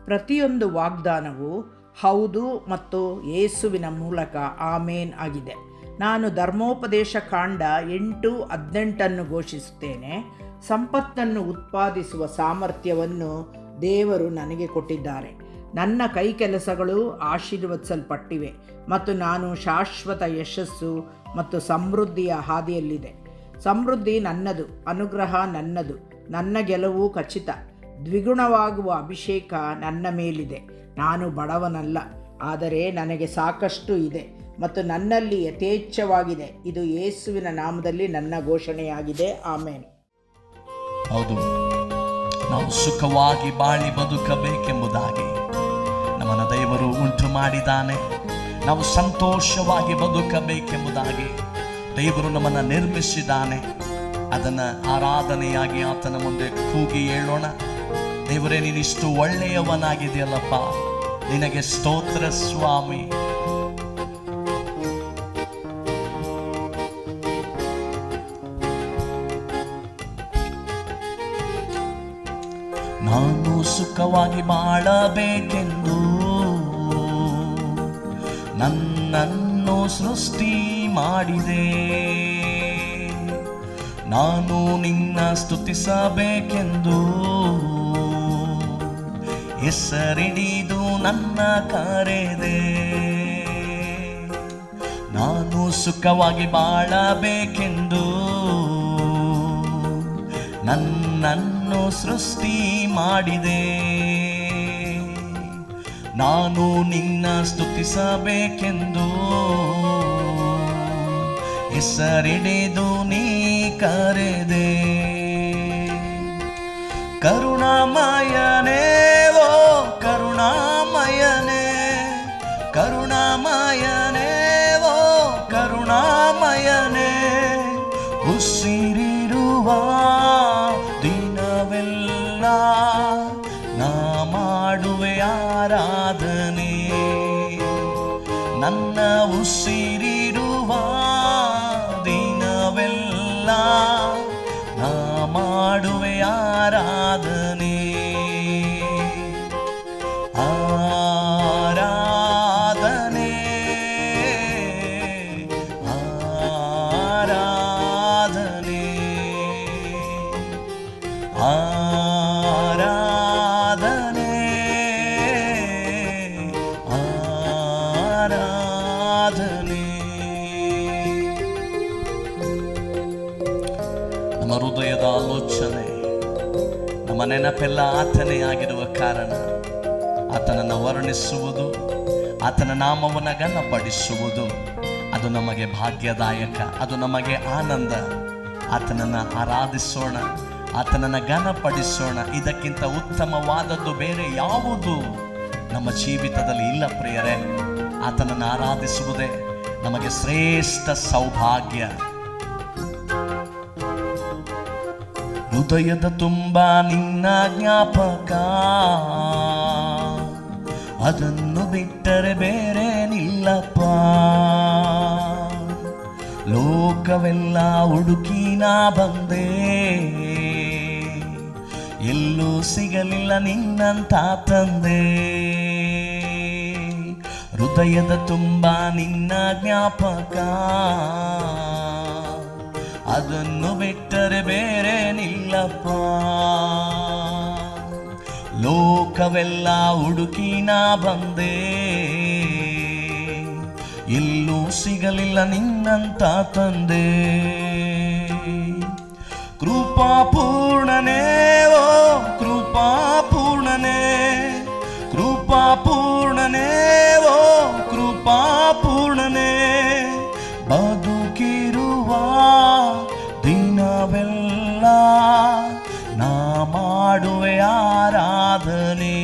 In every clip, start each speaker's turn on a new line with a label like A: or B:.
A: ಪ್ರತಿಯೊಂದು ವಾಗ್ದಾನವು ಹೌದು ಮತ್ತು ಯೇಸುವಿನ ಮೂಲಕ ಆಮೇನ್ ಆಗಿದೆ. ನಾನು ಧರ್ಮೋಪದೇಶ ಕಾಂಡ 8:18 ಘೋಷಿಸುತ್ತೇನೆ. ಸಂಪತ್ತನ್ನು ಉತ್ಪಾದಿಸುವ ಸಾಮರ್ಥ್ಯವನ್ನು ದೇವರು ನನಗೆ ಕೊಟ್ಟಿದ್ದಾರೆ. ನನ್ನ ಕೈ ಕೆಲಸಗಳು ಆಶೀರ್ವದಿಸಲ್ಪಟ್ಟಿವೆ ಮತ್ತು ನಾನು ಶಾಶ್ವತ ಯಶಸ್ಸು ಮತ್ತು ಸಮೃದ್ಧಿಯ ಹಾದಿಯಲ್ಲಿದೆ. ಸಮೃದ್ಧಿ ನನ್ನದು, ಅನುಗ್ರಹ ನನ್ನದು, ನನ್ನ ಗೆಲುವು ಖಚಿತ. ದ್ವಿಗುಣವಾಗುವ ಅಭಿಷೇಕ ನನ್ನ ಮೇಲಿದೆ. ನಾನು ಬಡವನಲ್ಲ, ಆದರೆ ನನಗೆ ಸಾಕಷ್ಟು ಇದೆ ಮತ್ತು ನನ್ನಲ್ಲಿ ಯಥೇಚ್ಛವಾಗಿದೆ. ಇದು ಯೇಸುವಿನ ನಾಮದಲ್ಲಿ ನನ್ನ ಘೋಷಣೆಯಾಗಿದೆ. ಆಮೇನ್.
B: ಹೌದು, ನಾವು ಸುಖವಾಗಿ ಬಾಳಿ ಬದುಕಬೇಕೆಂಬುದಾಗಿ ನಮ್ಮನ್ನ ದೇವರು ಉಂಟು ಮಾಡಿದ್ದಾನೆ. ನಾವು ಸಂತೋಷವಾಗಿ ಬದುಕಬೇಕೆಂಬುದಾಗಿ ದೇವರು ನಮ್ಮನ್ನು ನಿರ್ಮಿಸಿದ್ದಾನೆ. ಅದನ್ನು ಆರಾಧನೆಯಾಗಿ ಆತನ ಮುಂದೆ ಕೂಗಿ ಹೇಳೋಣ. ದೇವರೇ, ನೀನಿಷ್ಟು ಒಳ್ಳೆಯವನಾಗಿದೆಯಲ್ಲಪ್ಪ, ನಿನಗೆ ಸ್ತೋತ್ರ ಸ್ವಾಮಿ. ನಾನು ಸುಖವಾಗಿ ಬಾಳಬೇಕೆಂದು ನನ್ನನ್ನು ಸೃಷ್ಟಿ ಮಾಡಿದೆ. ನಾನು ನಿನ್ನ ಸ್ತುತಿಸಬೇಕೆಂದು ಹೆಸರಿಡಿದು ನನ್ನ ಕರೆದೆ. ನಾನು ಸುಖವಾಗಿ ಬಾಳಬೇಕೆಂದು ನನ್ನನ್ನು ಸೃಷ್ಟಿ ಮಾಡಿದೆ. ನಾನು ನಿನ್ನ ಸ್ತುತಿಸಬೇಕೆಂದು ಹೆಸರಿಡಿದು ನೀ ಕರೆದೆ. ಕರುಣಾಮಯನೇ, ಓ ಕರುಣಾಮಯನೇ, ಕರುಣಾಮಯನೇ, ಓ ಕರುಣಾಮಯನೇ, ಉಸಿರಿರುವ ದಿನವೆಲ್ಲ ನಾ ಮಾಡುವೆ ಆರಾಧನೆ. ನನ್ನ ಉಸಿರಿರುವ ದಿನವೆಲ್ಲ ನಾ ಮಾಡುವೆ ಆರಾಧನೆ. ಆರಾಧನೆ, ಆರಾಧನೆ, ಆರಾಧನೆ, ಆರಾಧನೆ. ನಮ್ಮ ಹೃದಯದ ಆಲೋಚನೆ, ನಮ್ಮ ನೆನಪೆಲ್ಲ ಆತನೇ ಆಗಿರುವ ಕಾರಣ ಆತನನ್ನು ವರ್ಣಿಸುವುದು, ಆತನ ನಾಮವನ್ನು ಘನಪಡಿಸುವುದು ಅದು ನಮಗೆ ಭಾಗ್ಯದಾಯಕ, ಅದು ನಮಗೆ ಆನಂದ. ಆತನನ್ನು ಆರಾಧಿಸೋಣ, ಆತನನ್ನು ಘನಪಡಿಸೋಣ. ಇದಕ್ಕಿಂತ ಉತ್ತಮವಾದದ್ದು ಬೇರೆ ಯಾವುದು ನಮ್ಮ ಜೀವಿತದಲ್ಲಿ ಇಲ್ಲ ಪ್ರಿಯರೇ. ಆತನನ್ನು ಆರಾಧಿಸುವುದೇ ನಮಗೆ ಶ್ರೇಷ್ಠ ಸೌಭಾಗ್ಯ. ಹೃದಯದ ತುಂಬ ನಿನ್ನ ಜ್ಞಾಪಕ, ಅದನ್ನು ಬಿಟ್ಟರೆ ಬೇರೆ ನಿಲ್ಲಪ್ಪ. ಲೋಕವೆಲ್ಲ ಹುಡುಕಿ ನಾ ಬಂದೆ, ಎಲ್ಲೂ ಸಿಗಲಿಲ್ಲ ನಿನ್ನಂತ ತಂದೆ. ಹೃದಯದ ತುಂಬ ನಿನ್ನ ಜ್ಞಾಪಕ, ಅದನ್ನು ಬಿಟ್ಟರೆ ಬೇರೆ ನಿಲ್ಲಪ್ಪ. ಲೋಕವೆಲ್ಲ ಹುಡುಕಿ ನಾ ಬಂದೆ, ಎಲ್ಲೂ ಸಿಗಲಿಲ್ಲ ನಿನ್ನಂತ ತಂದೆ. ಕೃಪಾಪೂರ್ಣನೇ, ಓ ಕೃಪಾಪೂರ್ಣನೇ, ಕೃಪಾಪೂರ್ಣನೇ, ಓ ಕೃಪಾಪೂರ್ಣನೇ, ಬದುಕಿರುವ ದಿನವೆಲ್ಲ ನಾ ಮಾಡುವೆ ಆರಾಧನೆ.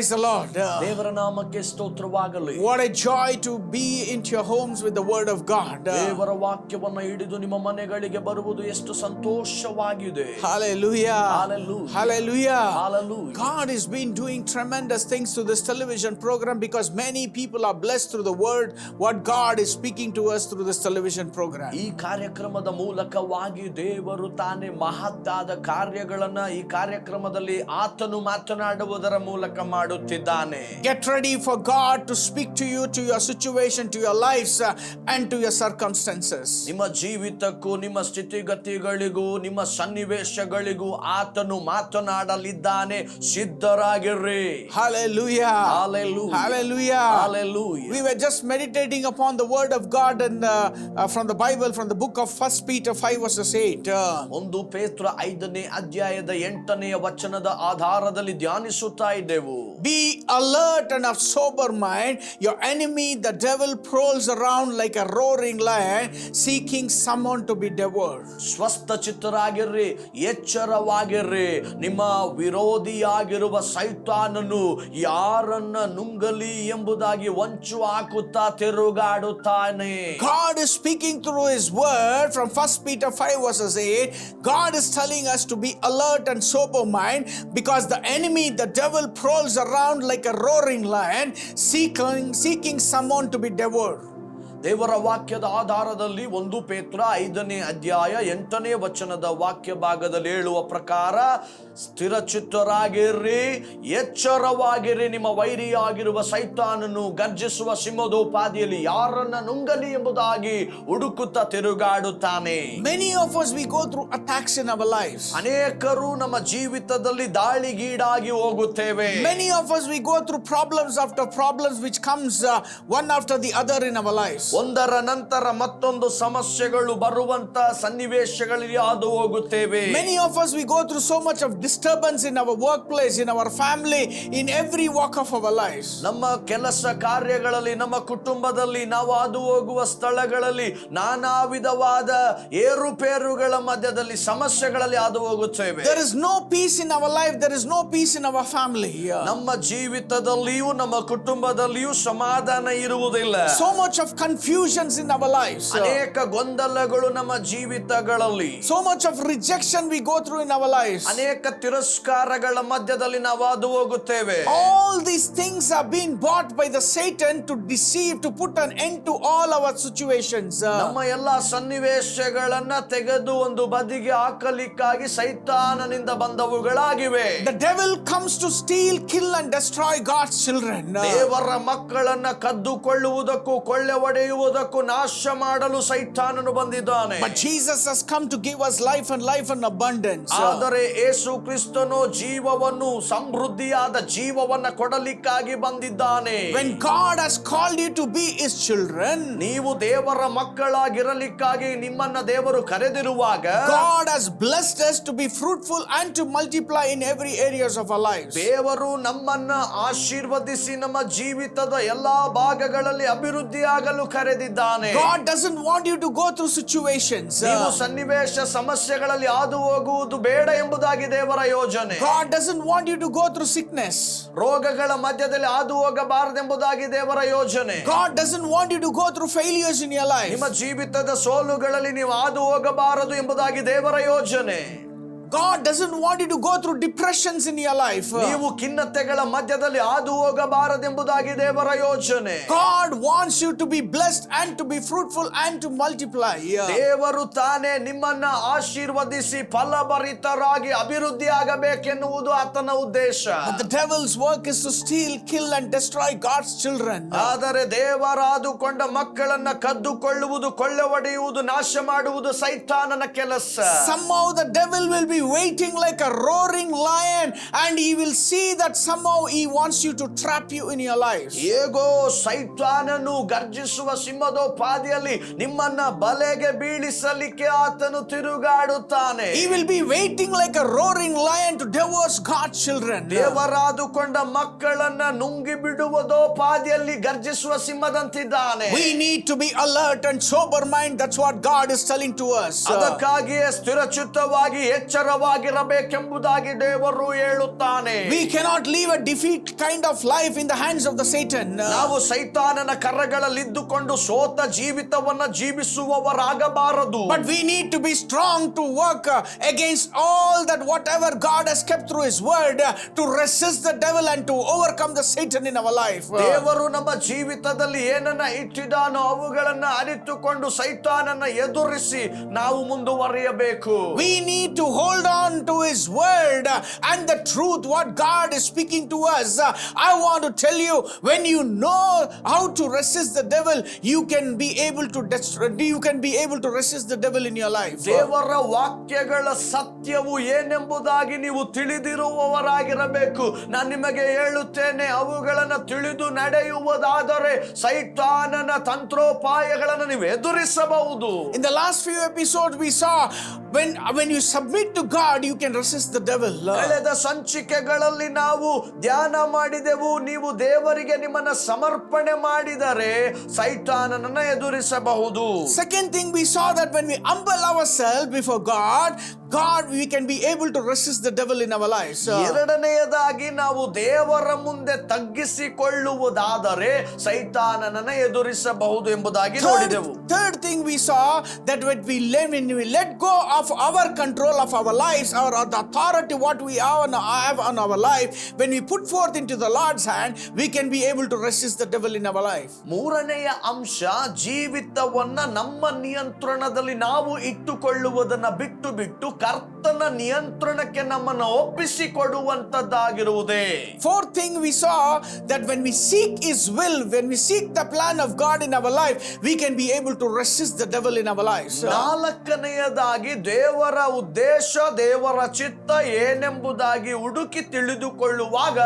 C: Praise the Lord.
B: ದೇವರ ನಾಮಕ್ಕೆ ಸ್ತೋತ್ರವಾಗಲಿ.
C: What a joy to be into your homes with the word of God.
B: ದೇವರ ವಾಕ್ಯವನ್ನು ಹಿಡಿದು ನಿಮ್ಮ ಮನೆಗಳಿಗೆ ಬರುವುದು ಎಷ್ಟು ಸಂತೋಷವಾಗಿದೆ.
C: Hallelujah.
B: Hallelujah.
C: Hallelujah.
B: Hallelujah.
C: God has been doing tremendous things through this television program because many people are blessed through the word what God is speaking to us through this television program.
B: ಈ ಕಾರ್ಯಕ್ರಮದ ಮೂಲಕವಾಗಿ ದೇವರು ತಾನೇ ಮಹತ್ತಾದ ಕಾರ್ಯಗಳನ್ನ ಈ ಕಾರ್ಯಕ್ರಮದಲ್ಲಿ ಆತನು ಮಾತನಾಡುವುದರ ಮೂಲಕ ಮಾಡುತ್ತಿದ್ದಾನೆ.
C: Get ready for God to speak to you, to your situation, to your lives and to your circumstances.
B: ನಿಮ್ಮ ಜೀವಿತಕ್ಕೂ ನಿಮ್ಮ ಸ್ಥಿತಿಗತಿಗಳಿಗೂ ನಿಮ್ಮ ಸನ್ನಿವೇಶಗಳಿಗೂ ಆತನು ಮಾತನಾಡಲಿದ್ದಾನೆ. ಸಿದ್ಧರಾಗಿರ್ರಿ.
C: Hallelujah.
B: Hallelujah.
C: Hallelujah.
B: Hallelujah.
C: We were just meditating upon the word of God and from the Bible, from the book of 1 Peter 5 verses 8.
B: ಒಂದು ಪೇತ್ರ 5ನೇ ಅಧ್ಯಾಯದ 8ನೆಯ ವಚನದ ಆಧಾರದಲ್ಲಿ ಧ್ಯಾನಿಸುತ್ತಾ ಇದ್ದೆವು.
C: Be alert and of sober mind. Your enemy, the devil, prowls around like a roaring lion, seeking someone to be devoured.
B: ಸ್ವಸ್ಥ ಚಿತ್ತರಾಗಿರ್ರಿ, ಎಚ್ಚರವಾಗಿರ್ರಿ. ನಿಮ್ಮ ವಿರೋಧಿಯಾಗಿರುವ ಸೈತಾನನು ಯಾರನ್ನ ನುಂಗಲಿ ಎಂಬುದಾಗಿ ಹೊಂಚು ಹಾಕುತ್ತಾ ತಿರುಗಾಡುತ್ತಾನೆ.
C: God is speaking through his word from 1 Peter 5 verses 8. God is telling us to be alert and sober mind because the enemy, the devil, prowls around like a roaring lion, seeking someone to be devoured.
B: ದೇವರ ವಾಕ್ಯದ ಆಧಾರದಲ್ಲಿ 1 ಪೇತ್ರ 5ನೇ ಅಧ್ಯಾಯ 8ನೇ ವಚನದ ವಾಕ್ಯ ಭಾಗದಲ್ಲಿ ಹೇಳುವ ಪ್ರಕಾರ ಸ್ಥಿರಚಿತ್ತರಾಗಿರ್ರಿ, ಎಚ್ಚರವಾಗಿರ್ರಿ. ನಿಮ್ಮ ವೈರಿಯಾಗಿರುವ ಸೈತಾನನು ಗರ್ಜಿಸುವ ಸಿಂಹದೋಪಾದಿಯಲ್ಲಿ ಯಾರನ್ನ ನುಂಗಲಿ ಎಂಬುದಾಗಿ ಹುಡುಕುತ್ತಾ ತಿರುಗಾಡುತ್ತಾನೆ.
C: Many of us, we go through attacks in our lives.
B: ಅನೇಕರು ನಮ್ಮ ಜೀವಿತದಲ್ಲಿ ದಾಳಿಗೀಡಾಗಿ ಹೋಗುತ್ತೇವೆ.
C: Many of us, we go through problems after problems which comes one after the other in our lives.
B: ಒಂದರ ನಂತರ ಮತ್ತೊಂದು ಸಮಸ್ಯೆಗಳು ಬರುವಂತ ಸನ್ನಿವೇಶಗಳಲ್ಲಿ ಹಾದು ಹೋಗುತ್ತೇವೆ.
C: Many of us, we go through so much of disturbance in our workplace, in our family, in every walk of our lives.
B: ನಮ್ಮ ಕೆಲಸ ಕಾರ್ಯಗಳಲ್ಲಿ, ನಮ್ಮ ಕುಟುಂಬದಲ್ಲಿ, ನಾವು ಹಾದು ಹೋಗುವ ಸ್ಥಳಗಳಲ್ಲಿ ನಾನಾ ವಿಧವಾದ ಏರುಪೇರುಗಳ ಮಧ್ಯದಲ್ಲಿ ಸಮಸ್ಯೆಗಳಲ್ಲಿ ಹಾದು ಹೋಗುತ್ತೇವೆ.
C: There is no peace in our life, there is no peace in our family.
B: ನಮ್ಮ ಜೀವಿತದಲ್ಲಿಯೂ ನಮ್ಮ ಕುಟುಂಬದಲ್ಲಿಯೂ ಸಮಾಧಾನ ಇರುವುದಿಲ್ಲ.
C: So much of confusions in our lives.
B: ಅನೇಕ ಗೊಂದಲಗಳು ನಮ್ಮ ಜೀವಿತಗಳಲ್ಲಿ.
C: So much of rejection we go through in our lives.
B: ಅನೇಕ ತಿರಸ್ಕಾರಗಳ ಮಧ್ಯದಲ್ಲಿ ನಾವು ಹಾದು ಹೋಗುತ್ತೇವೆ.
C: All these things are being bought by the Satan to deceive, to put an end to all our situations.
B: ನಮ್ಮ ಎಲ್ಲಾ ಸನ್ನಿವೇಶಗಳನ್ನ ತೆಗೆದು ಒಂದು ಬದಿಗೆ ಹಾಕಲಿಕ್ಕಾಗಿ ಸೈತಾನನಿಂದ ಬಂದವುಗಳಾಗಿವೆ.
C: The devil comes to steal, kill and destroy God's children.
B: ದೇವರ ಮಕ್ಕಳನ್ನ ಕದ್ದುಕೊಳ್ಳುವುದಕ್ಕೂ ಕೊಳ್ಳೆ ಹೊಡೆಯುವುದಕ್ಕೂ ನಾಶ ಮಾಡಲು ಸೈತಾನನು ಬಂದಿದ್ದಾನೆ.
C: But Jesus has come to give us life and life in abundance.
B: ಆದರೆ ಯೇಸು ಕ್ರಿಸ್ತನು ಜೀವವನ್ನು, ಸಮೃದ್ಧಿಯಾದ ಜೀವವನ್ನ ಕೊಡಲಿಕ್ಕಾಗಿ ಬಂದಿದ್ದಾನೆ.
C: When God has called you to be his children,
B: ನೀವು ದೇವರ ಮಕ್ಕಳಾಗಿರಲಿಕ್ಕಾಗಿ ನಿಮ್ಮನ್ನ ದೇವರು ಕರೆದಿರುವಾಗ,
C: God has blessed us to be fruitful and to multiply in every areas of our lives.
B: ದೇವರು ನಮ್ಮನ್ನ ಆಶೀರ್ವದಿಸಿ ನಮ್ಮ ಜೀವಿತದ ಎಲ್ಲಾ ಭಾಗಗಳಲ್ಲಿ ಅಭಿವೃದ್ಧಿಯಾಗಲು ಕರೆದಿದ್ದಾನೆ.
C: God doesn't want you to go through situations.
B: ನೀವು ಸನ್ನಿವೇಶ ಸಮಸ್ಯೆಗಳಲ್ಲಿ ಹಾದು ಹೋಗುವುದು ಬೇಡ ಎಂಬುದಾಗಿ ದೇವರ ಯೋಜನೆ.
C: God doesn't want you to go through sickness.
B: ರೋಗಗಳ ಮಧ್ಯದಲ್ಲಿ ಹಾದು ಹೋಗಬಾರದೆಂಬುದಾಗಿ ದೇವರ ಯೋಜನೆ.
C: God doesn't want you to go through failures in your life.
B: ನಿಮ್ಮ ಜೀವಿತದ ಸೋಲುಗಳಲ್ಲಿ ನೀವು ಹಾದು ಹೋಗಬಾರದು ಎಂಬುದಾಗಿ ದೇವರ ಯೋಜನೆ.
C: God doesn't want you to go through depressions in your life.
B: ನೀವು ಖಿನ್ನತೆಗಳ ಮಧ್ಯದಲ್ಲಿ ಹಾದು ಹೋಗಬಾರದೆಂಬುದಾಗಿ ದೇವರ ಯೋಜನೆ.
C: God wants you to be blessed and to be fruitful and to multiply.
B: ದೇವರು ತಾನೇ ನಿಮ್ಮನ್ನ ಆಶೀರ್ವದಿಸಿ ಫಲಭರಿತರಾಗಿ ಅಭಿವೃದ್ಧಿ ಆಗಬೇಕೆನ್ನುವುದು ಆತನ ಉದ್ದೇಶ.
C: But the devil's work is to steal, kill and destroy God's children.
B: ಆದರೆ ದೇವರಾದುಕೊಂಡ ಮಕ್ಕಳನ್ನ ಕದ್ದುಕೊಳ್ಳುವುದು, ಕೊಳ್ಳೆ ಹೊಡೆಯುವುದು, ನಾಶ ಮಾಡುವುದು ಸೈತಾನನ ಕೆಲಸ.
C: Somehow the devil will be waiting like a roaring lion and he will see that somehow he wants you to trap you in your life.
B: ಹೇಗೋ ಸೈತಾನನು ಗರ್ಜಿಸುವ ಸಿಂಹದೋಪಾದಿಯಲ್ಲಿ ನಿಮ್ಮನ್ನ ಬಲೆಗೆ ಬೀಳಿಸಲಿಕ್ಕೆ ಆತನು ತಿರುಗಾಡುತ್ತಾನೆ.
C: He will be waiting like a roaring lion to devour God's children.
B: ದೇವರಾದುಕೊಂಡ ಮಕ್ಕಳನ್ನ ನುಂಗಿ ಬಿಡುವುದೋಪಾದಿಯಲ್ಲಿ ಗರ್ಜಿಸುವ ಸಿಂಹದಂತಿದ್ದಾನೆ.
C: We need to be alert and sober mind. That's what God is telling to us.
B: ಅದಕ್ಕಾಗಿಯೇ ಸ್ಥಿರಚಿತ್ತವಾಗಿ ಎಚ್ಚರ ಎಚ್ಚರವಾಗಿರಬೇಕೆಂಬುದಾಗಿ ದೇವರು ಹೇಳುತ್ತಾನೆ.
C: We cannot live a defeat kind of life in the hands of the Satan.
B: ನಾವು ಸೈತಾನನ ಕರಗಳಲ್ಲಿದ್ದುಕೊಂಡು ಸೋತ ಜೀವಿತವನ್ನ ಜೀವಿಸುವವರಾಗಬಾರದು.
C: But we need to be strong to work against all that whatever God has kept through His word to resist the devil and to overcome the Satan in our life.
B: ದೇವರು ನಮ್ಮ ಜೀವಿತದಲ್ಲಿ ಏನನ್ನ ಇಟ್ಟಿದಾನೋ ಅವುಗಳನ್ನ ಅರಿತುಕೊಂಡು ಸೈತಾನನ ಎದುರಿಸಿ ನಾವು ಮುಂದುವರಿಯಬೇಕು.
C: We need to hold on to His word and the truth what God is speaking to us. I want to tell you, when you know how to resist the devil, you can be able to resist the devil in your life.
B: ದೇವರ ವಾಕ್ಯಗಳ ಸತ್ಯವು ಏನೆಂಬುದಾಗಿ ನೀವು ತಿಳಿದಿರುವವರಾಗಿರಬೇಕು. ನಾನು ನಿಮಗೆ ಹೇಳುತ್ತೇನೆ, ಅವುಗಳನ್ನು ತಿಳಿದು ನಡೆಯುವುದಾದರೆ ಸೈತಾನನ ತಂತ್ರೋಪಾಯಗಳನ್ನು ನೀವು ಎದುರಿಸಬಹುದು.
C: In the last few episodes we saw when you submit to God you can resist the devil.
B: ಕಳೆದ ಸಂಚಿಕೆಗಳಲ್ಲಿ ನಾವು ಧ್ಯಾನ ಮಾಡಿದೆವು, ನೀವು ದೇವರಿಗೆ ನಿಮ್ಮನ್ನ ಸಮರ್ಪಣೆ ಮಾಡಿದರೆ ಸೈತಾನನನ್ನ ಎದುರಿಸಬಹುದು.
C: Second thing we saw that when we humble ourselves before God, we can be able to resist the devil in our lives.
B: ಎರಡನೆಯದಾಗಿ ನಾವು ದೇವರ ಮುಂದೆ ತಗ್ಗಿಸಿಕೊಳ್ಳುವುದಾದರೆ ಸೈತಾನನನ್ನ ಎದುರಿಸಬಹುದು ಎಂಬುದಾಗಿ ನೋಡಿದೆವು.
C: Third thing we saw that when we let go of our control of our lives, the authority what we have on our life, when we put forth into the Lord's hand, we can be able to resist the devil in our life.
B: ಮೂರನೆಯ ಅಂಶ, ಜೀವಿತವನ್ನ ನಮ್ಮ ನಿಯಂತ್ರಣದಲ್ಲಿ ನಾವು ಇಟ್ಟುಕೊಳ್ಳುವುದನ್ನ ಬಿಟ್ಟು ಕರ್ತನ ನಿಯಂತ್ರಣಕ್ಕೆ ನಮ್ಮನ್ನು ಒಪ್ಪಿಸಿಕೊಡುವಂತದ್ದಾಗಿರುವುದೇ.
C: Fourth thing we saw that when we seek His will, when we seek the plan of God in our life, we can be able to resist the devil in our lives.
B: ನಾಲ್ಕನೆಯದಾಗಿ ದೇವರ ಉದ್ದೇಶ, ದೇವರ ಚಿತ್ತ ಏನೆಂಬುದಾಗಿ ಹುಡುಕಿ ತಿಳಿದುಕೊಳ್ಳುವಾಗ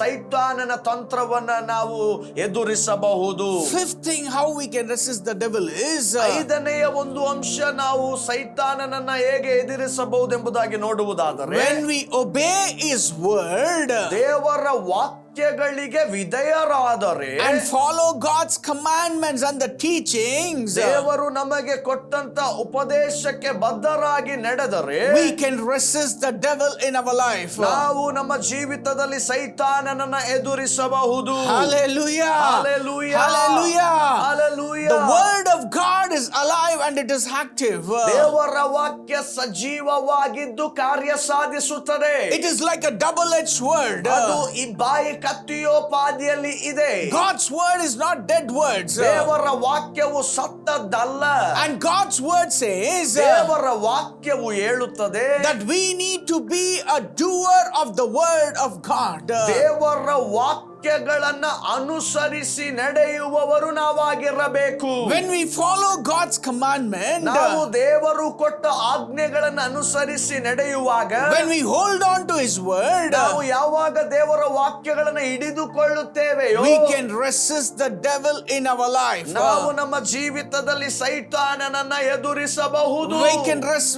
B: ಸೈತಾನನ ತಂತ್ರವನ್ನ ನಾವು ಎದುರಿಸಬಹುದು.
C: Fifth thing how we can resist the devil is
B: ಐದನೆಯ ಒಂದು ಅಂಶ, ನಾವು ಸೈತಾನನನ್ನ ಹೇಗೆ ಎದುರಿಸಬಹುದು ಎಂಬುದಾಗಿ ನೋಡುವುದಾದರೆ
C: when we obey His word,
B: ದೇವರ ವಾಕ್ಯಗಳಿಗೆ ವಿಧೇಯರಾದರೆ
C: and follow God's commandments and the teachings,
B: ದೇವರು ನಮಗೆ ಕೊಟ್ಟಂತ ಉಪದೇಶಕ್ಕೆ ಬದ್ಧರಾಗಿ ನಡೆದರೆ
C: we can resist the devil in our life.
B: ನಾವು ನಮ್ಮ ಜೀವಿತದಲ್ಲಿ ಸೈತಾನನನ್ನ ಎದುರಿಸಬಹುದು.
C: Hallelujah.
B: Hallelujah.
C: Hallelujah.
B: Hallelujah.
C: The word of God is alive and it is active.
B: ದೇವರ ವಾಕ್ಯ ಸಜೀವವಾಗಿದ್ದು ಕಾರ್ಯ ಸಾಧಿಸುತ್ತದೆ.
C: It is like a double-edged sword.
B: ಅದು ಈ ಬಾಯಿ ಕತ್ತಿಯೋಪಾದಿಯಲ್ಲಿ ಇದೆ.
C: God's word is not dead words.
B: ದೇವರ ವಾಕ್ಯವು ಸತ್ತದ್ದಲ್ಲ.
C: And God's word says
B: ದೇವರ ವಾಕ್ಯವು ಹೇಳುತ್ತದೆ
C: that we need to be a doer of the word of God.
B: ದೇವರ ವಾಕ್ಯಗಳನ್ನ ಅನುಸರಿಸಿ ನಡೆಯುವವರು ನಾವಾಗಿರಬೇಕು.
C: When we follow God's commandment,
B: ನಾವು ದೇವರು ಕೊಟ್ಟ ಆಜ್ಞೆಗಳನ್ನು ಅನುಸರಿಸಿ ನಡೆಯುವಾಗ,
C: when we hold on to His word,
B: ನಾವು ಯಾವಾಗ ದೇವರ ವಾಕ್ಯಗಳನ್ನು ಹಿಡಿದುಕೊಳ್ಳುತ್ತೇವೆಯೋ
C: we can resist the devil in our life.
B: ನಾವು ನಮ್ಮ ಜೀವಿತದಲ್ಲಿ ಸೈತಾನನನ್ನ ಎದುರಿಸಬಹುದು.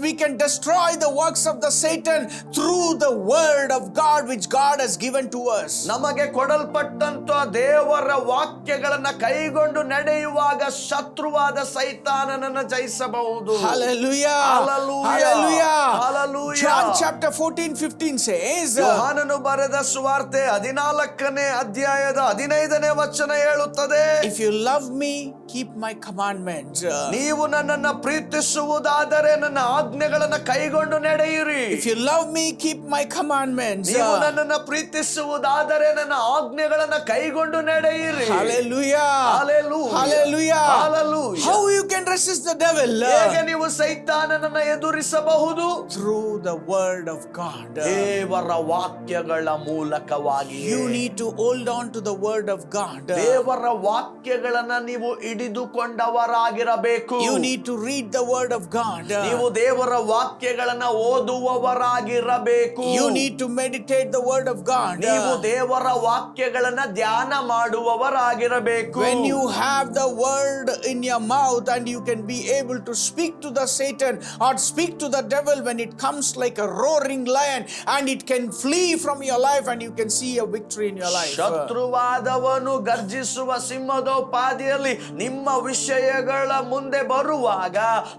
C: We can destroy the works of the Satan through the word of God which God has given to us.
B: ನಮಗೆ ಕೊಡಲ್ಪಟ್ಟಂತ ದೇವರ ವಾಕ್ಯಗಳನ್ನ ಕೈಗೊಂಡು ನಡೆಯುವಾಗ ಶತ್ರುವಾದ ಸೈತಾನನನ್ನ ಜಯಿಸಬಹುದು.
C: Hallelujah.
B: Hallelujah.
C: Hallelujah.
B: Hallelujah.
C: John chapter 14:15 says,
B: ಯೋಹಾನನು ಬರೆದ ಸುವಾರ್ತೆ 14ನೇ ಅಧ್ಯಾಯದ 15ನೇ ವಚನ ಹೇಳುತ್ತದೆ,
C: if you love me, keep my commandments.
B: ನೀವು ನನ್ನನ್ನು ಪ್ರೀತಿಸುವುದಾದರೆ ನನ್ನ ಆಜ್ಞೆಗಳನ್ನು ಕೈಗೊಂಡು ನಡೆಯಿರಿ.
C: If you love me, keep my commandments.
B: ನೀವು ನನ್ನನ್ನು ಪ್ರೀತಿಸುವುದಾದರೆ ನನ್ನ ಆಜ್ಞೆಗಳನ್ನು ಕೈಗೊಂಡು ನಡೆಯಿರಿ.
C: Hallelujah.
B: Hallelujah.
C: Hallelujah.
B: Hallelujah.
C: How you can resist the devil?
B: ಹೇಗೆ ನೀವು ಸೈತಾನನನ್ನು ಎದುರಿಸಬಹುದು?
C: Through the word of God.
B: ದೇವರ ವಾಕ್ಯಗಳ ಮೂಲಕವಾಗಿ.
C: You need to hold on to the word of God.
B: ದೇವರ ವಾಕ್ಯಗಳನ್ನ ನೀವು ಹಿಡಿದುಕೊಂಡವರಾಗಿರಬೇಕು.
C: You need to read the word of God.
B: ನೀವು ದೇವರ ವಾಕ್ಯಗಳನ್ನ ಓದುವವರಾಗಿರಬೇಕು.
C: You need to meditate the word of God.
B: ನೀವು ದೇವರ ವಾಕ್ಯಗಳನ್ನ ಧ್ಯಾನ ಮಾಡುವವರಾಗಿರಬೇಕು.
C: When you have the word in your mouth and you can be able to speak to the Satan or speak to the devil when it comes like a roaring lion, and it can flee from your life and you can see a victory in your life.
B: ಶತ್ರುವಾದವನು ಗರ್ಜಿಸುವ ಸಿಂಹದೋಪಾದಿಯಲ್ಲಿ ನಿಮ್ಮ ವಿಷಯಗಳ ಮುಂದೆ ಬರುವಾಗ,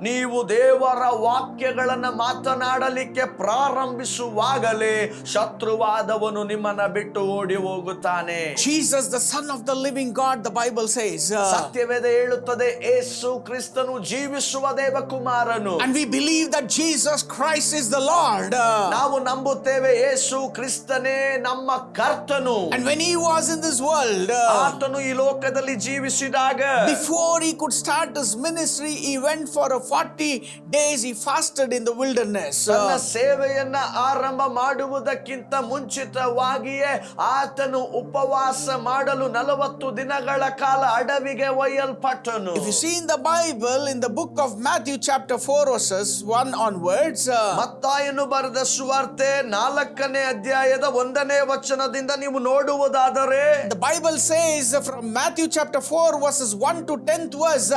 B: ನೀವು ದೇವರ ವಾಕ್ಯಗಳನ್ನು ಮಾತನಾಡಲಿಕ್ಕೆ ಪ್ರಾರಂಭಿಸುವಾಗಲೇ ಶತ್ರುವಾದವನು ನಿಮ್ಮನ್ನ ಬಿಟ್ಟು ಓಡಿ ಹೋಗುತ್ತಾನೆ.
C: Jesus, the Son of the living God, the Bible says.
B: ಸತ್ಯವೇದ ಹೇಳುತ್ತದೆ, ಯೇಸು ಕ್ರಿಸ್ತನು ಜೀವಿಸುವ ದೇವಕುಮಾರನು.
C: And we believe that Jesus Christ is the Lord.
B: ನಾವು ನಂಬುತ್ತೇವೆ ಯೇಸು ಕ್ರಿಸ್ತನೇ ನಮ್ಮ ಕರ್ತನು.
C: And when he was in this world,
B: ಆತನು ಈ ಲೋಕದಲ್ಲಿ ಜೀವಿಸಿದಾಗ,
C: before he could start his ministry, he went for a 40 days, he fasted in the wilderness.
B: ತನ್ನ ಸೇವೆಯನ್ನ ಆರಂಭ ಮಾಡುವುದಕ್ಕಿಂತ ಮುಂಚಿತವಾಗಿಯೇ ಆತನು ಉಪವಾಸ ಮಾಡಲು 40 ದಿನಗಳ ಕಾಲ ಅಡವಿಗೆ ಒಯ್ಯಲ್ಪಟ್ಟನು.
C: If you see in the Bible, in the book of Matthew chapter 4 verses 1 onwards,
B: ಮತ್ತಾಯನು ಬರೆದ ಸುವಾರ್ತೆ 4ನೇ ಅಧ್ಯಾಯದ 1ನೇ ವಚನದಿಂದ ನೀವು ನೋಡುವುದಾದರೆ,
C: the Bible says from Matthew chapter 4 verses 1 to 10th verse,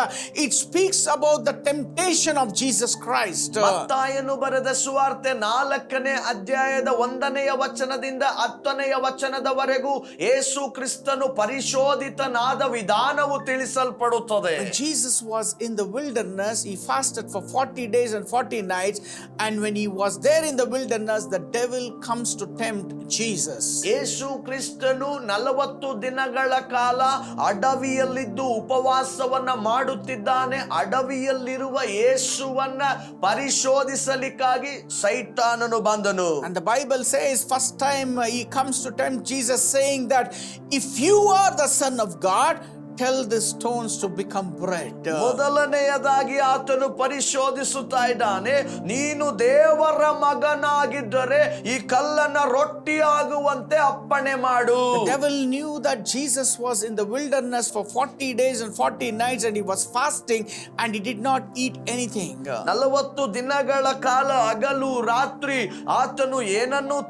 C: it speaks about the temptation of Jesus Christ.
B: ಮತ್ತಾಯನು ಬರೆದ ಸುವಾರ್ತೆ 4ನೇ ಅಧ್ಯಾಯದ 1ನೇ ವಚನದಿಂದ 10ನೇ ವಚನದವರೆಗೂ ಯೇಸು ಕ್ರಿಸ್ತನು ಪರಿಶೋಧಿತನಾದ ವಿಧಾನವು ತಿಳಿಸಲ್ಪಡುತ್ತದೆ.
C: When Jesus was in the wilderness, he fasted for 40 days and 40 nights, and when he was there in the wilderness, the devil comes to tempt Jesus.
B: ಯೇಸು ಕ್ರಿಸ್ತನು 40 ದಿನಗಳ ಕಾಲ ಅಡವಿಯಲ್ಲಿದ್ದು ಉಪವಾಸವನ್ನ ಮಾಡುತ್ತಿದ್ದಾನೆ. ಅಡವಿಯಲ್ಲಿರುವ ಯೇಸುವನ್ನ ಪರಿಶೋಧಿಸಲಿಕ್ಕಾಗಿ ಸೈತಾನನು ಬಂದನು.
C: And the Bible says first time he comes to tempt Jesus, saying that if you are the Son of God, tell the stones to become bread.
B: ಮೊದಲನೆಯದಾಗಿ ಆತನು ಪರಿಶೋಧಿಸುತ್ತಾ ಇದ್ದಾನೆ, ನೀನು ದೇವರ ಮಗನಾಗಿದ್ದರೆ ಈ ಕಲ್ಲನ್ನ ರೊಟ್ಟಿಯಾಗುವಂತೆ ಅಪ್ಪಣೆ ಮಾಡು.
C: The devil knew that Jesus was in the wilderness for 40 days and 40 nights, and he was fasting and he did not eat anything.
B: 40 ದಿನಗಳ ಕಾಲ ಹಗಲು ರಾತ್ರಿ ಆತನು ಏನನ್ನೂ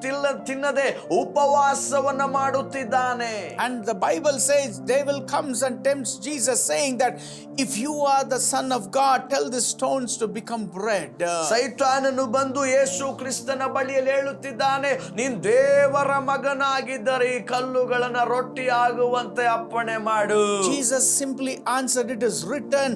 B: ತಿನ್ನದೆ ಉಪವಾಸವನ್ನ ಮಾಡುತ್ತಿದ್ದಾನೆ.
C: And the Bible says devil comes and tempts Jesus, saying that if you are the Son of God, tell the stones to become bread.
B: ಸೈತಾನನು ಬಂದು ಯೇಸು ಕ್ರಿಸ್ತನ ಬಳಿಯಲ್ಲಿ ಹೇಳುತ್ತಿದ್ದಾನೆ, ನೀನ್ ದೇವರ ಮಗನಾಗಿದ್ದರೆ ಈ ಕಲ್ಲುಗಳನ್ನ ರೊಟ್ಟಿ ಆಗುವಂತೆ ಅಪ್ಪಣೆ ಮಾಡು.
C: Jesus simply answered, it is written,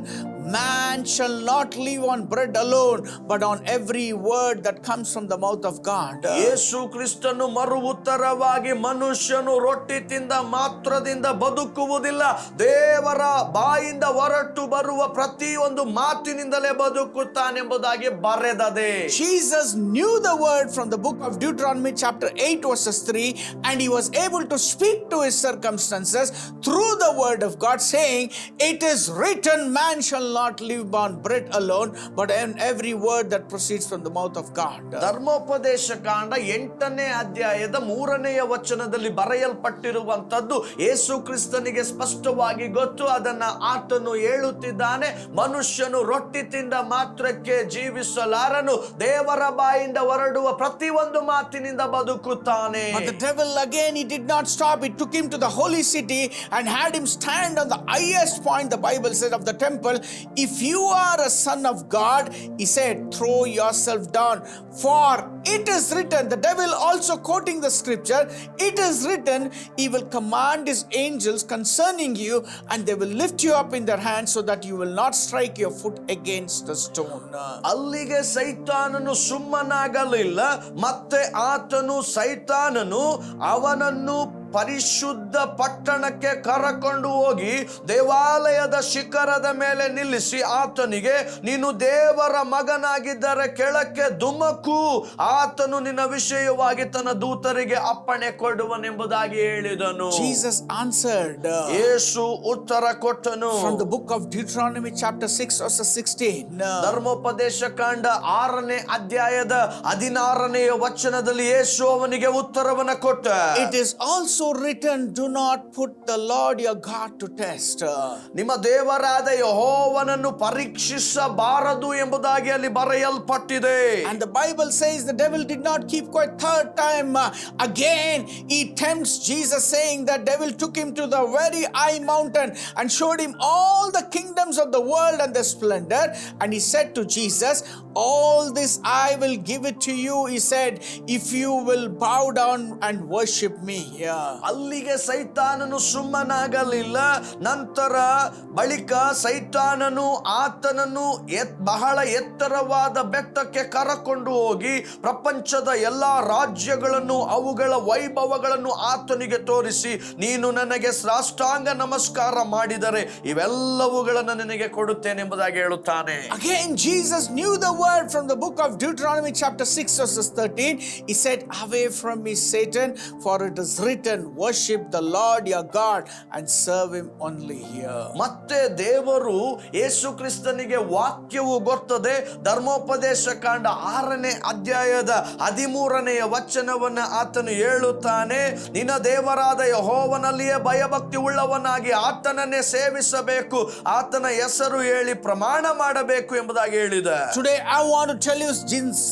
C: man shall not live on bread alone, but on every word that comes from the mouth of God.
B: ಯೇಸು ಕ್ರಿಸ್ತನು ಮರು ಉತ್ತರವಾಗಿ, ಮನುಷ್ಯನು ರೊಟ್ಟಿ ತಿಂದ ಮಾತ್ರದಿಂದ ಬದುಕುವುದಿಲ್ಲ, ದೇವರ ಬಾಯಿಂದ ಹೊರಟು ಬರುವ ಪ್ರತಿಯೊಂದು ಮಾತಿನಿಂದಲೇ ಬದುಕುತ್ತಾನೆಂಬುದಾಗಿ ಬರೆದದೆ.
C: Jesus knew the word from the book of Deuteronomy chapter 8 verses 3, and he was able to speak to his circumstances through the word of God, saying, it is written, man shall not live on bread alone, but on every word that proceeds from the mouth of God.
B: ಧರ್ಮೋಪದೇಶ ಕಾಂಡ 8ನೇ ಅಧ್ಯಾಯದ 3ನೇ ವಚನದಲ್ಲಿ ಬರೆಯಲ್ಪಟ್ಟಿರುವಂತದ್ದು ಯೇಸು ಕ್ರಿಸ್ತನಿಗೆ ಸ್ಪಷ್ಟವಾಗಿ ಗೊತ್ತು. ಅದನ್ನ ಆತನು ಹೇಳುತ್ತಿದ್ದಾನೆ, ಮನುಷ್ಯನು ರೊಟ್ಟಿ ತಿಂದ ಮಾತ್ರಕ್ಕೆ ಜೀವಿಸಲಾರನು, ದೇವರ ಬಾಯಿಂದ ಹೊರಡುವ ಪ್ರತಿಯೊಂದು ಮಾತಿನಿಂದ ಬದುಕುತ್ತಾನೆ.
C: But the devil again, he did not stop. He took him to the holy city and had him stand on the highest point, the Bible says, of the temple. If you are a son of God, he said, throw yourself down, for it is written. The devil also quoting the scripture, it is written, he will command his angels concerning you, and they will lift you up in their hands so that you will not strike your foot against a stone.
B: ಅಲ್ಲಿಗೆ ಸೈತಾನನು ಸುಮ್ಮನಾಗಲಿಲ್ಲ. ಮತ್ತೆ ಆತನು ಸೈತಾನನು ಅವನನ್ನು ಪರಿಶುದ್ಧ ಪಟ್ಟಣಕ್ಕೆ ಕರಕೊಂಡು ಹೋಗಿ ದೇವಾಲಯದ ಶಿಖರದ ಮೇಲೆ ನಿಲ್ಲಿಸಿ ಆತನಿಗೆ, ನೀನು ದೇವರ ಮಗನಾಗಿದ್ದರೆ ಕೆಳಕ್ಕೆ ಧುಮುಕು, ಆತನು ನಿನ್ನ ವಿಷಯವಾಗಿ ತನ್ನ ದೂತರಿಗೆ ಅಪ್ಪಣೆ ಕೊಡುವನೆಂಬುದಾಗಿ ಹೇಳಿದನು.
C: Jesus answered,
B: ಯೇಸು ಉತ್ತರ ಕೊಟ್ಟನು.
C: from the book of Deuteronomy chapter 6 verse 16.
B: ಧರ್ಮೋಪದೇಶ ಕಾಂಡ 6ನೇ ಅಧ್ಯಾಯದ 16ನೇ ವಚನದಲ್ಲಿ ಯೇಸು ಅವನಿಗೆ ಉತ್ತರವನ್ನು ಕೊಟ್ಟ.
C: It is also also written, do not put the Lord your God to test.
B: ನಿಮ್ಮ ದೇವರಾದ ಯೆಹೋವನನ್ನು ಪರೀಕ್ಷಿಸಬಾರದು ಎಂಬುದಾಗಿ ಅಲ್ಲಿ ಬರೆಯಲ್ಪಟ್ಟಿದೆ.
C: And the Bible says the devil did not keep quiet. Third time again he tempts Jesus, saying that devil took him to the very high mountain and showed him all the kingdoms of the world and their splendor, and he said to Jesus, all this I will give it to you, he said, if you will bow down and worship me.
B: ಅಲ್ಲಿಗೆ ಸೈತಾನನು ಸುಮ್ಮನಾಗಲಿಲ್ಲ. ನಂತರ ಬಳಿಕ ಸೈತಾನನು ಆತನನ್ನು ಬಹಳ ಎತ್ತರವಾದ ಬೆಟ್ಟಕ್ಕೆ ಕರಕೊಂಡು ಹೋಗಿ ಪ್ರಪಂಚದ ಎಲ್ಲಾ ರಾಜ್ಯಗಳನ್ನು ಅವುಗಳ ವೈಭವಗಳನ್ನು ಆತನಿಗೆ ತೋರಿಸಿ, ನೀನು ನನಗೆ ಸಾಷ್ಟಾಂಗ ನಮಸ್ಕಾರ ಮಾಡಿದರೆ ಇವೆಲ್ಲವುಗಳನ್ನು ನಿನಗೆ ಕೊಡುತ್ತೇನೆ ಎಂಬುದಾಗಿ ಹೇಳುತ್ತಾನೆ.
C: Again Jesus knew the word from the book of Deuteronomy chapter 6 verses 13. He said, away from me Satan, for it is written, worship the Lord your God and serve him only here.
B: ಮತ್ತೆ ದೇವರು ಯೇಸು ಕ್ರಿಸ್ತನಿಗೆ ವಾಕ್ಯವು ಗೊತ್ತದೆ. ಧರ್ಮೋಪದೇಶ ಕಾಂಡ 6ನೇ ಅಧ್ಯಾಯದ 13ನೇ ವಚನವನ್ನ ಆತನು ಹೇಳುತ್ತಾನೆ, ನಿನ್ನ ದೇವರಾದ ಯೆಹೋವನಲ್ಲಿಯೇ ಭಯಭಕ್ತಿ ಉಳ್ಳವನಾಗಿ ಆತನನ್ನೇ ಸೇವಿಸಬೇಕು, ಆತನ ಹೆಸರು ಹೇಳಿ ಪ್ರಮಾಣ ಮಾಡಬೇಕು ಎಂಬುದಾಗಿ ಹೇಳಿದೆ.
C: Today I want to tell you,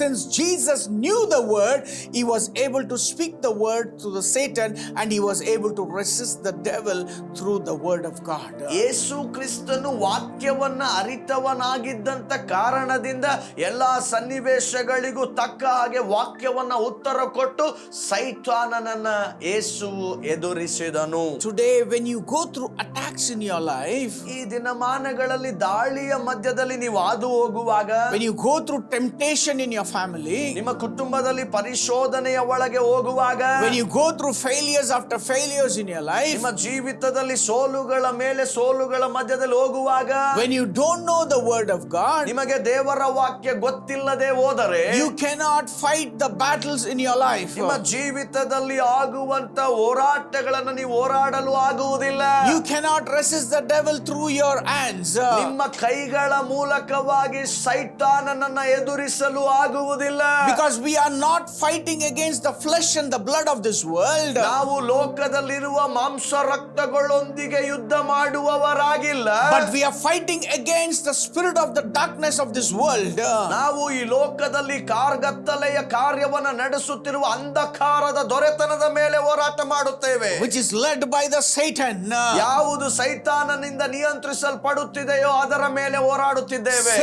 C: since Jesus knew the word, he was able to speak the word to the Satan, and he was able to resist the devil through the word of God.
B: ಯೇಸು ಕ್ರಿಸ್ತನು ವಾಕ್ಯವನ್ನ ಅರಿತವನಾಗಿದ್ದಂತ ಕಾರಣದಿಂದ ಎಲ್ಲಾ ಸನ್ನಿವೇಶಗಳಿಗೂ ತಕ್ಕ ಹಾಗೆ ವಾಕ್ಯವನ್ನ ಉತ್ತರ ಕೊಟ್ಟು ಸೈತಾನನನ್ನ ಯೇಸುವು ಎದುರಿಸಿದನು.
C: Today when you go through attacks in your life,
B: ಈ ದಿನಮಾನಗಳಲ್ಲಿ ದಾಳಿಯ ಮಧ್ಯದಲ್ಲಿ ನೀವು ಹಾದು ಹೋಗುವಾಗ,
C: when you go through temptation in your family,
B: ನಿಮ್ಮ ಕುಟುಂಬದಲ್ಲಿ ಪರಿಶೋಧನೆಯ ಒಳಗೆ ಹೋಗುವಾಗ,
C: when you go through failures after failures in your life,
B: ನಿಮ್ಮ ಜೀವಿತದಲ್ಲಿ ಸೋಲುಗಳ ಮೇಲೆ ಸೋಲುಗಳ ಮಧ್ಯದಲ್ಲಿ ಹೋಗುವಾಗ,
C: when you don't know the word of God,
B: ನಿಮಗೆ ದೇವರ ವಾಕ್ಯ ಗೊತ್ತಿಲ್ಲದೆ ಹೋದರೆ,
C: you cannot fight the battles in your life.
B: ನಿಮ್ಮ ಜೀವಿತದಲ್ಲಿ ಆಗುವಂತ ಹೋರಾಟಗಳನ್ನು ನೀವು ಹೋರಾಡಲು ಆಗುವುದಿಲ್ಲ.
C: You cannot resist the devil through your hands.
B: ನಿಮ್ಮ ಕೈಗಳ ಮೂಲಕವಾಗಿ ಸೈತಾನನನ್ನ ಎದುರಿಸಲು ಆಗುವುದಿಲ್ಲ.
C: Because we are not fighting against the flesh and the blood of this world.
B: ನಾವು ಲೋಕದಲ್ಲಿರುವ ಮಾಂಸ ರಕ್ತಗಳೊಂದಿಗೆ ಯುದ್ಧ ಮಾಡುವವರಾಗಿಲ್ಲ.
C: But we are fighting against the spirit of the darkness of this world.
B: ನಾವು ಈ ಲೋಕದಲ್ಲಿ ಕಾರ್ಗತ್ತಲೆಯ ಕಾರ್ಯವನ್ನ ನಡೆಸುತ್ತಿರುವ ಅಂಧಕಾರದ ದೊರೆತನದ ಮೇಲೆ ಹೋರಾಟ ಮಾಡುತ್ತೇವೆ.
C: Which is led by the Satan.
B: ಯಾವುದು ಸೈತಾನನಿಂದ ನಿಯಂತ್ರಿಸಲ್ಪಡುತ್ತಿದೆಯೋ ಅದರ ಮೇಲೆ ಹೋರಾಡುತ್ತಿದ್ದೇವೆ.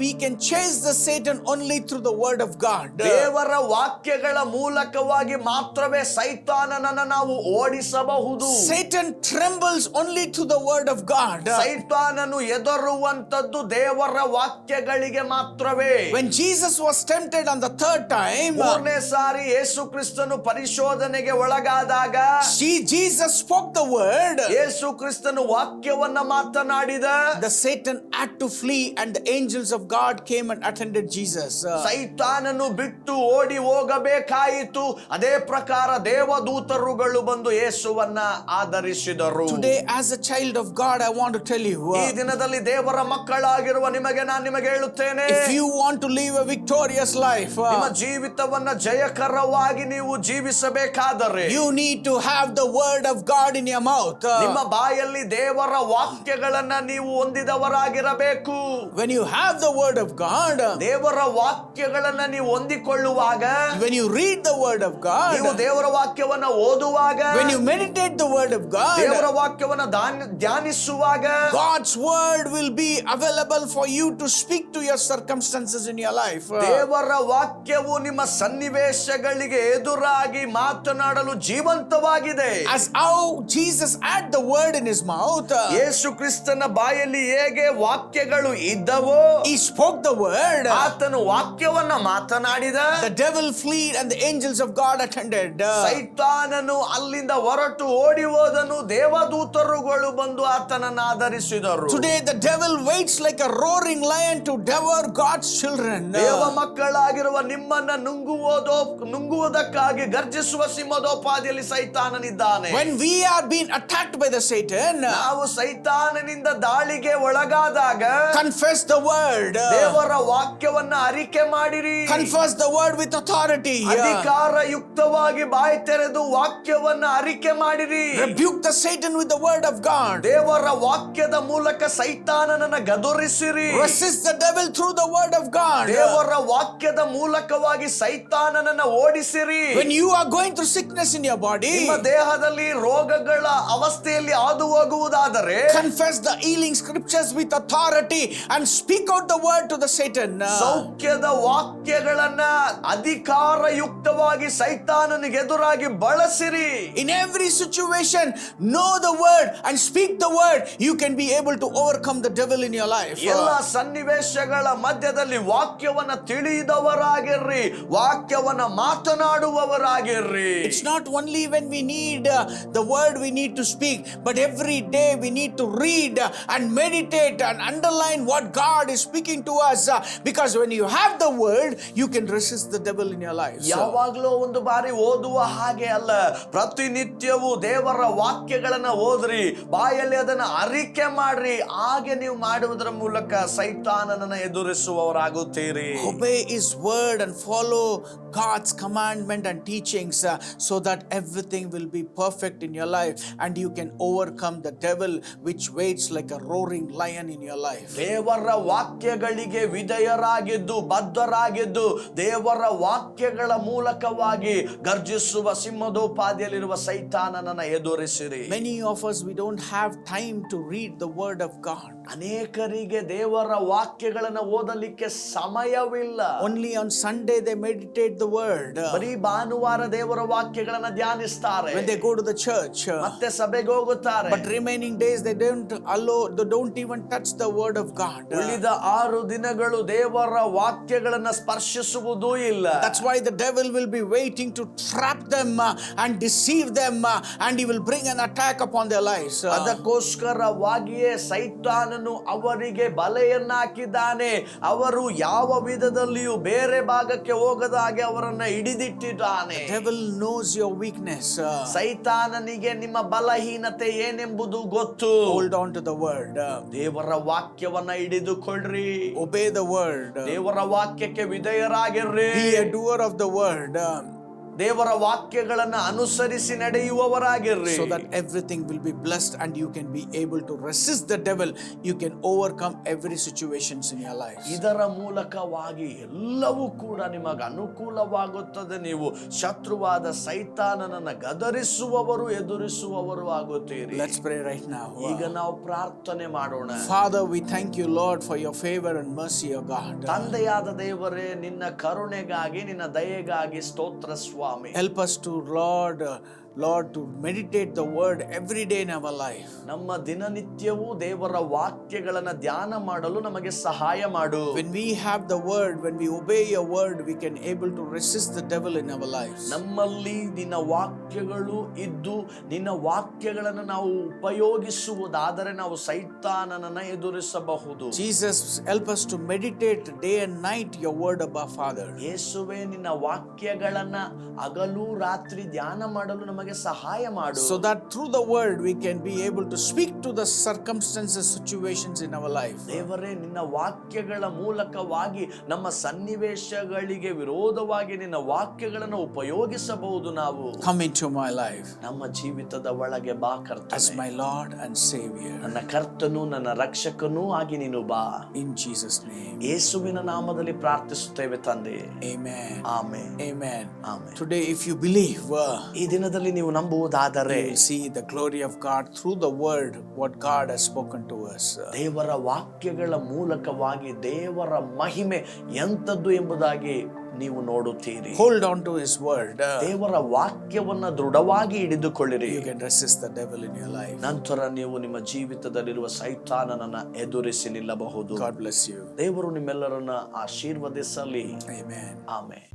C: We can chase the Satan only through the word of God.
B: ದೇವರ ವಾಕ್ಯಗಳ ಮೂಲಕವಾಗಿ ಮಾತ್ರವೇ ಸೈತಾನನನ್ನು ನಾವು ಓಡಿಸಬಹುದು.
C: Satan trembles only to the word of God.
B: ಸೈತಾನನು ಹೆದರುವಂತದ್ದು ದೇವರ ವಾಕ್ಯಗಳಿಗೆ ಮಾತ್ರವೇ.
C: When Jesus was tempted on the third time,
B: ಮೂರನೇ ಸಾರಿ ಯೇಸು ಕ್ರಿಸ್ತನು ಪರಿಶೋಧನೆಗೆ ಒಳಗಾದಾಗ,
C: Jesus spoke the word.
B: ಯೇಸು ಕ್ರಿಸ್ತನು ವಾಕ್ಯವನ್ನ ಮಾತನಾಡಿದ.
C: The Satan had to flee, and the angels of God came and attended Jesus.
B: ಸೈತಾನನು ಬಿಟ್ಟು ಓಡಿ ಹೋಗಬೇಕಾಯಿತು. ಅದೇ ಪ್ರಕಾರ ದೇವದೂತರುಗಳು ಬಂದು ಯೇಸುವನ್ನ ಆಧರಿಸಿದರು.
C: Today as a child of God, I want to tell you,
B: ಈ ದಿನದಲ್ಲಿ ದೇವರ ಮಕ್ಕಳಾಗಿರುವ ನಾನು ನಿಮಗೆ ಹೇಳುತ್ತೇನೆ,
C: if you want to live a victorious life,
B: ನಿಮ್ಮ ಜೀವಿತವನ್ನ ಜಯಕರವಾಗಿ ನೀವು ಜೀವಿಸಬೇಕಾದರೆ,
C: you need to have the word of God in your mouth.
B: ನಿಮ್ಮ ಬಾಯಲ್ಲಿ ದೇವರ ವಾಕ್ಯಗಳನ್ನ ನೀವು ಹೊಂದಿದವರಾಗಿರಬೇಕು.
C: When you have the word of God,
B: ದೇವರ ವಾಕ್ಯಗಳನ್ನ ನೀವು ಹೊಂದಿಕೊಳ್ಳುವಾಗ,
C: when you read the word of God,
B: ನೀವು ದೇವರ ವಾಕ್ಯವನ್ನ ಓದುವಾಗ,
C: when you meditate the word of God,
B: ದೇವರ ವಾಕ್ಯವನ್ನ ಧ್ಯಾನಿಸುವಾಗ,
C: God's word will be available for you to speak to your circumstances in your life.
B: ದೇವರ ವಾಕ್ಯವು ನಿಮ್ಮ ಸನ್ನಿವೇಶಗಳಿಗೆ ಎದುರಾಗಿ ಮಾತನಾಡಲು ಜೀವಂತವಾಗಿದೆ.
C: As how Jesus had the word in his mouth,
B: ಯೇಸು ಕ್ರಿಸ್ತನ ಬಾಯಲ್ಲಿ ಹೇಗೆ ವಾಕ್ಯಗಳು ಇದ್ದವೋ,
C: he spoke the word,
B: ಆತನು ವಾಕ್ಯವನ್ನ ಮಾತನಾಡಿದ.
C: the devil fled and the angels of God attended.
B: ಸೈತಾನನು ಅಲ್ಲಿಂದ ಹೊರಟು ಓಡಿ ಹೋದನು, ದೇವದೂತರುಗಳು ಬಂದು ಆತನನ್ನು ಆಧರಿಸಿದರು.
C: Today the devil waits like a roaring lion to devour God's children.
B: ದೇವ ಮಕ್ಕಳಾಗಿರುವ ನಿಮ್ಮನ್ನ ನುಂಗುವುದಕ್ಕಾಗಿ ಗರ್ಜಿಸುವ ಸಿಂಹದೋಪಾದಿಯಲ್ಲಿ ಸೈತಾನನಿದ್ದಾನೆ.
C: When we are being attacked by the Satan,
B: ನಾವು ಸೈತಾನನಿಂದ ದಾಳಿಗೆ ಒಳಗಾದಾಗ,
C: confess the word.
B: ದೇವರ ವಾಕ್ಯವನ್ನ ಅರಿಕೆ ಮಾಡಿರಿ.
C: Confess the word with authority.
B: ಅಧಿಕಾರಯುಕ್ತವಾಗಿ ಬಾಯಿ ತೆರೆದು ತೆಗೆದು ವಾಕ್ಯವನ್ನ ಅರಿಕೆ ಮಾಡಿರಿ.
C: Rebuke the Satan with the word of God.
B: ದೇವರ ವಾಕ್ಯದ ಮೂಲಕ ಸೈತಾನನನ್ನ ಗದರಿಸಿರಿ.
C: Resist the devil through the word of God.
B: ದೇವರ ವಾಕ್ಯದ ಮೂಲಕವಾಗಿ ಸೈತಾನನನ್ನ ಓಡಿಸಿರಿ.
C: When you are going through sickness in your body,
B: ನಿಮ್ಮ ದೇಹದಲ್ಲಿ ರೋಗಗಳ ಅವಸ್ಥೆಯಲ್ಲಿ ಹಾದು ಹೋಗುವುದಾದರೆ
C: confess the healing scriptures with authority and speak out the word to the Satan.
B: ಸೌಖ್ಯದ ವಾಕ್ಯಗಳನ್ನ ಅಧಿಕಾರಯುಕ್ತವಾಗಿ ಸೈತಾನನಿಗೆ ಎದುರಾಗಿ ಬಳಸಿರಿ.
C: In every situation, know the word and speak the word. You can be able to overcome the devil in your life.
B: ಎಲ್ಲ ಸನ್ನಿವೇಶಗಳ ಮಧ್ಯದಲ್ಲಿ ವಾಕ್ಯವನ್ನ ತಿಳಿದವರಾಗಿರ್ರಿ, ವಾಕ್ಯವನ್ನ ಮಾತನಾಡುವವರಾಗಿರ್ರಿ.
C: It's not only when we need the word we need to speak, but every day we need to read and meditate and underline what God is speaking to us, because when you have the word you can resist the devil in your life.
B: ಯಾವಾಗಲೂ ಒಂದು ಬಾರಿ ಓದುವ ಹಾಗೆ ಅಲ್ಲ, ಪ್ರತಿನಿತ್ಯವೂ ದೇವರ ವಾಕ್ಯಗಳನ್ನ ಓದ್ರಿ, ಬಾಯಲ್ಲಿ ಅದನ್ನ ಅರಿಕೆ ಮಾಡ್ರಿ. ಹಾಗೆ ನೀವು ಮಾಡುವುದರ ಮೂಲಕ ಸೈತಾನನನ್ನ ಎದುರಿಸುವವರಾಗುತ್ತೀರಿ.
C: Obey his word and follow God's commandment and teachings, so that everything will be perfect in your life and you can overcome the devil which waits like a roaring lion in your life.
B: ದೇವರ ವಾಕ್ಯಗಳಿಗೆ ವಿಧೇಯರಾಗಿದ್ದು ಬದ್ಧರಾಗಿದ್ದು ದೇವರ ವಾಕ್ಯಗಳ ಮೂಲಕವಾಗಿ ಗರ್ಜಿಸುವ ಸಿಂಹದೋಪಾದಿಯಲ್ಲಿರುವ ಸೈತಾನನನ್ನ ಎದುರಿಸಿರಿ.
C: Many of us, we don't have time to read the word of God.
B: ಅನೇಕರಿಗೆ ದೇವರ ವಾಕ್ಯಗಳನ್ನ ಓದಲಿಕ್ಕೆ ಸಮಯವಿಲ್ಲ.
C: Only on Sunday they meditate the word.
B: ಬರೀ ಭಾನುವಾರ ದೇವರ ವಾಕ್ಯಗಳನ್ನ ಧ್ಯಾನಿಸ್ತಾರೆ,
C: When they go to the church,
B: ಮತ್ತೆ ಸಭೆಗೆ ಹೋಗುತ್ತಾರೆ.
C: but remaining days they don't even touch the word of God.
B: ಉಳಿದ 6 ದಿನಗಳು ದೇವರ ವಾಕ್ಯಗಳನ್ನ ಸ್ಪರ್ಶಿಸುವುದೂ ಇಲ್ಲ.
C: That's why the devil will be waiting to trap them and deceive them, and he will bring an attack upon their lives.
B: ಅದಕ್ಕೋಸ್ಕರವಾಗಿಯೇ ಸೈತಾನನು ಅವರಿಗೆ ಬಲೆಯನ್ನ ಹಾಕಿದ್ದಾನೆ. ಅವರು ಯಾವ ವಿಧದಲ್ಲಿಯೂ ಬೇರೆ ಭಾಗಕ್ಕೆ ಹೋಗದ ಹಾಗೆ ಅವರನ್ನ ಹಿಡಿದಿಟ್ಟಿದ್ದಾನೆ.
C: The devil knows your weakness.
B: ಸೈತಾನನಿಗೆ ನಿಮ್ಮ ಬಲಹೀನತೆ ಏನೆಂಬುದು ಗೊತ್ತು.
C: Hold on to the word.
B: ದೇವರ ವಾಕ್ಯವನ್ನ ಹಿಡಿದುಕೊಳ್ಳ್ರಿ.
C: Obey the word.
B: ದೇವರ ವಾಕ್ಯಕ್ಕೆ ವಿಧೇಯರಾಗಿರ್ರಿ.
C: Be a doer of the word.
B: ದೇವರ ವಾಕ್ಯಗಳನ್ನ ಅನುಸರಿಸಿ ನಡೆಯುವವರಾಗಿರ್ರಿ.
C: So that everything will be blessed and you can be able to resist the devil. You can overcome every situations in your life.
B: ಇದರ ಮೂಲಕವಾಗಿ ಎಲ್ಲವೂ ಕೂಡ ನಿಮಗೆ ಅನುಕೂಲವಾಗುತ್ತದೆ. ನೀವು ಶತ್ರುವಾದ ಸೈತಾನನನ್ನ ಗದರಿಸುವವರು ಎದುರಿಸುವವರು ಆಗುತ್ತೀರಿ.
C: Let's pray right now.
B: ಈಗ ನಾವು ಪ್ರಾರ್ಥನೆ ಮಾಡೋಣ.
C: Father, we thank you, Lord, for your favor and mercy, O God.
B: ತಂದೆಯಾದ ದೇವರೇ, ನಿನ್ನ ಕರುಣೆಗಾಗಿ ನಿನ್ನ ದಯೆಗಾಗಿ ಸ್ತೋತ್ರ ಸ್ವಾಮಿ.
C: Help us to, Lord, to meditate the word every day in our life.
B: ನಮ್ಮ ದಿನನಿತ್ಯವೂ ದೇವರ ವಾಕ್ಯಗಳನ್ನ ಧ್ಯಾನ ಮಾಡಲು ನಮಗೆ ಸಹಾಯ ಮಾಡು.
C: When we have the word, when we obey your word, we can able to resist the devil in our lives.
B: ನಮ್ಮಲ್ಲಿ ನಿನ್ನ ವಾಕ್ಯಗಳು ಇದ್ದು ನಿನ್ನ ವಾಕ್ಯಗಳನ್ನು ನಾವು ಉಪಯೋಗಿಸುವುದಾದರೆ ನಾವು ಸೈತಾನನನ್ನ ಎದುರಿಸಬಹುದು.
C: Jesus, help us to meditate day and night your word, Abba Father.
B: ಯೇಸುವೇ, ನಿನ್ನ ವಾಕ್ಯಗಳನ್ನ ಹಗಲು ರಾತ್ರಿ ಧ್ಯಾನ ಮಾಡಲು ನಮಗೆ ಸಹಾಯ ಮಾಡು.
C: So that through the word we can be able to speak to the circumstances, situations in our life.
B: ದೇವರೇ, ನಿನ್ನ ವಾಕ್ಯಗಳ ಮೂಲಕವಾಗಿ ನಮ್ಮ ಸನ್ನಿವೇಶಗಳಿಗೆ ವಿರೋಧವಾಗಿ ನಿನ್ನ ವಾಕ್ಯಗಳನ್ನು ಉಪಯೋಗಿಸಬಹುದು. ನಾವು
C: Come into my life
B: ನಮ್ಮ ಜೀವಿತದ ಒಳಗೆ ಬಾ ಕರ್ತನೇ.
C: as my Lord and Savior.
B: ನನ್ನ ಕರ್ತನು, ನನ್ನ ರಕ್ಷಕನೂ ಆಗಿ ನೀನು ಬಾ.
C: In Jesus' name.
B: ಯೇಸುವಿನ ನಾಮದಲ್ಲಿ ಪ್ರಾರ್ಥಿಸುತ್ತೇವೆ ತಂದೆ.
C: Amen.
B: Amen.
C: Amen.
B: Amen.
C: Today, if you believe,
B: ಈ ದಿನದಲ್ಲಿ ನೀವು ನಂಬುವುದಾದರೆ
C: you will see the glory of God through the word, what God has spoken to us.
B: ದೇವರ ವಾಕ್ಯಗಳ ಮೂಲಕವಾಗಿ ದೇವರ ಮಹಿಮೆ ಎಂತದ್ದು ಎಂಬುದಾಗಿ ನೀವು ನೋಡುತ್ತೀರಿ.
C: Hold on to his word.
B: ದೇವರ ವಾಕ್ಯವನ್ನ ದೃಢವಾಗಿ ಹಿಡಿದುಕೊಳ್ಳಿರಿ.
C: You can resist the devil in your life.
B: ನಂತರ ನೀವು ನಿಮ್ಮ ಜೀವಿತದಲ್ಲಿರುವ ಸೈತಾನನನ್ನ ಎದುರಿಸಿ ನಿಲ್ಲಬಹುದು.
C: God bless you.
B: ದೇವರು ನಿಮ್ಮೆಲ್ಲರನ್ನ ಆಶೀರ್ವದಿಸಲಿ.
C: Amen.
B: ಆಮೆನ್.